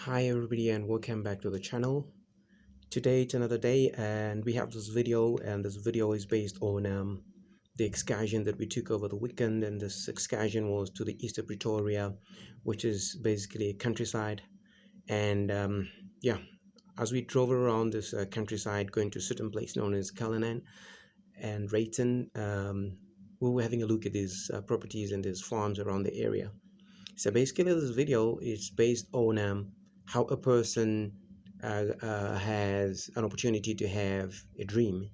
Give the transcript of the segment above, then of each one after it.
Hi everybody and welcome back to the channel. Today it's another day and we have this video, and this video is based on the excursion that we took over the weekend. And this excursion was to the east of Pretoria, which is basically a countryside. And yeah, as we drove around this countryside going to a certain place known as Cullinan and Rayton, we were having a look at these properties and these farms around the area. So basically, this video is based on how a person has an opportunity to have a dream.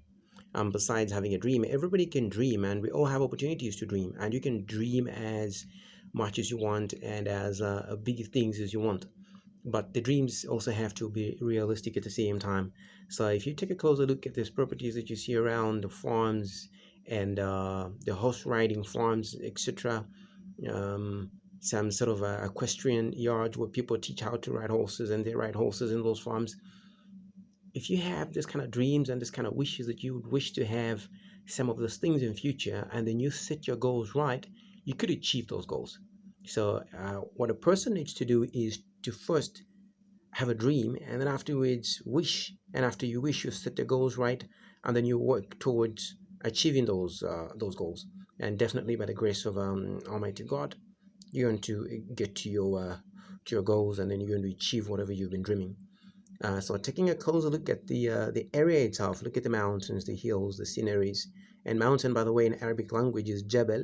Besides having a dream, everybody can dream, and we all have opportunities to dream. And you can dream as much as you want and as big things as you want. But the dreams also have to be realistic at the same time. So if you take a closer look at these properties that you see around the farms and the horse riding farms, etc., um, some sort of a equestrian yard where people teach how to ride horses and they ride horses in those farms. If you have this kind of dreams and this kind of wishes that you would wish to have some of those things in future, and then you set your goals right, you could achieve those goals. So what a person needs to do is to first have a dream, and then afterwards wish, and after you wish, you set the goals right, and then you work towards achieving those goals. And definitely by the grace of Almighty God, you're going to get to your goals, and then you're going to achieve whatever you've been dreaming. So taking a closer look at the area itself, look at the mountains, the hills, the sceneries. And mountain, by the way, in Arabic language is Jabal.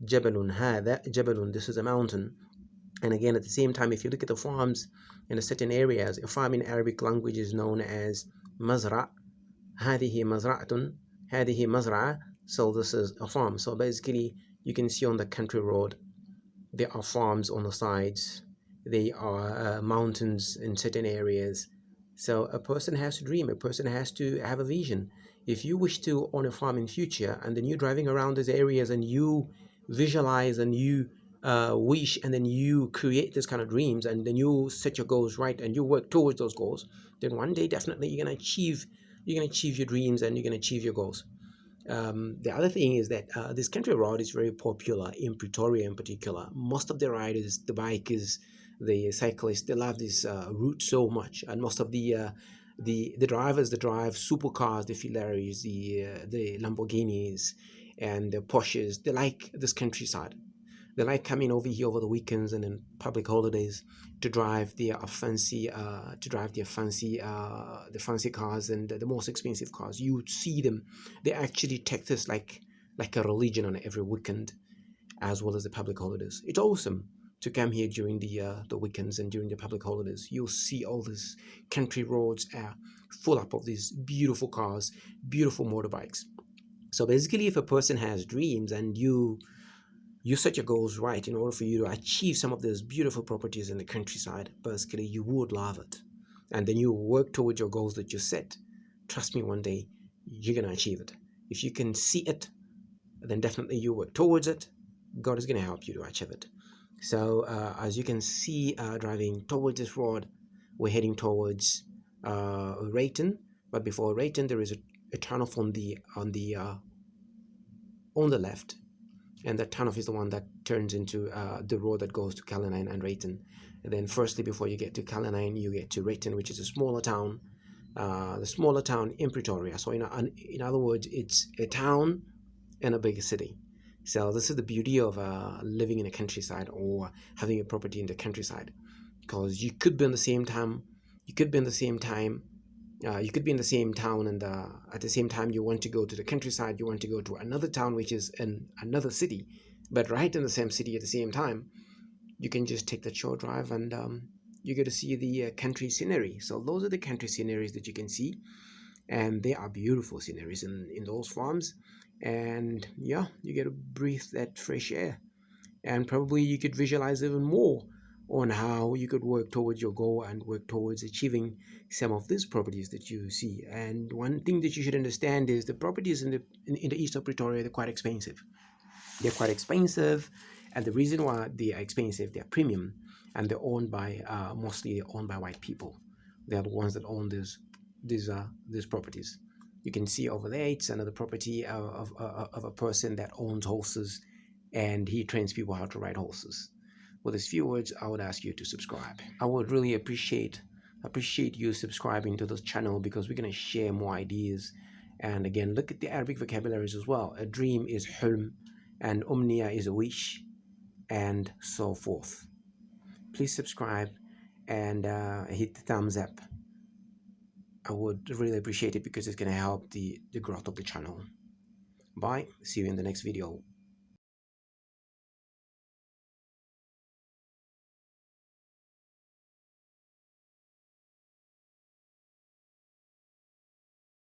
Jabalun hada, Jabalun, this is a mountain. And again, at the same time, if you look at the farms in a certain areas, a farm in Arabic language is known as Mazra. هذه مزرعة, هذه مزرعة. So this is a farm. So basically, you can see on the country road, there are farms on the sides. There are mountains in certain areas. So a person has to dream. A person has to have a vision. If you wish to own a farm in future, and then you're driving around these areas and you visualize and you wish, and then you create this kind of dreams, and then you set your goals right and you work towards those goals, then one day definitely you're gonna achieve your dreams and you're gonna achieve your goals. The other thing is that this country road is very popular in Pretoria in particular. Most of the riders, the bikers, the cyclists, they love this route so much. And most of the drivers that drive supercars, the Ferraris, the Lamborghinis, and the Porsches, they like this countryside. They like coming over here over the weekends and in public holidays to drive the fancy cars and the most expensive cars. You would see them. They actually take this like a religion on every weekend, as well as the public holidays. It's awesome to come here during the weekends and during the public holidays. You'll see all these country roads full up of these beautiful cars, beautiful motorbikes. So basically, if a person has dreams and you set your goals right in order for you to achieve some of those beautiful properties in the countryside, basically you would love it. And then you work towards your goals that you set. Trust me, one day you're going to achieve it. If you can see it, then definitely you work towards it. God is going to help you to achieve it. So as you can see, driving towards this road, we're heading towards Rayton. But before Rayton, there is a turnoff on the left, and that turnoff is the one that turns into the road that goes to Cullinan and Rayton. And then firstly, before you get to Cullinan, you get to Rayton, which is a smaller town, the smaller town in Pretoria. So in other words, it's a town and a bigger city. So this is the beauty of living in a countryside or having a property in the countryside, because you could be in the same time, you could be in the same time you could be in the same town, and at the same time you want to go to the countryside, you want to go to another town which is in another city, but right in the same city at the same time, you can just take that short drive and you get to see the country scenery. So those are the country sceneries that you can see, and they are beautiful sceneries in those farms. And yeah, you get to breathe that fresh air, and probably you could visualize even more on how you could work towards your goal and work towards achieving some of these properties that you see. And one thing that you should understand is the properties in the east of Pretoria, they're quite expensive. They're quite expensive, and the reason why they are expensive, they're premium, and they're owned by mostly they're owned by white people. They are the ones that own these properties. You can see over there, it's another property of a person that owns horses, and he trains people how to ride horses. With these few words, I would ask you to subscribe. I would really appreciate you subscribing to this channel, because we're going to share more ideas. And again, look at the Arabic vocabularies as well. A dream is hulm, and umniya is a wish, and so forth. Please subscribe and hit the thumbs up. I would really appreciate it, because it's going to help the growth of the channel. Bye. See you in the next video.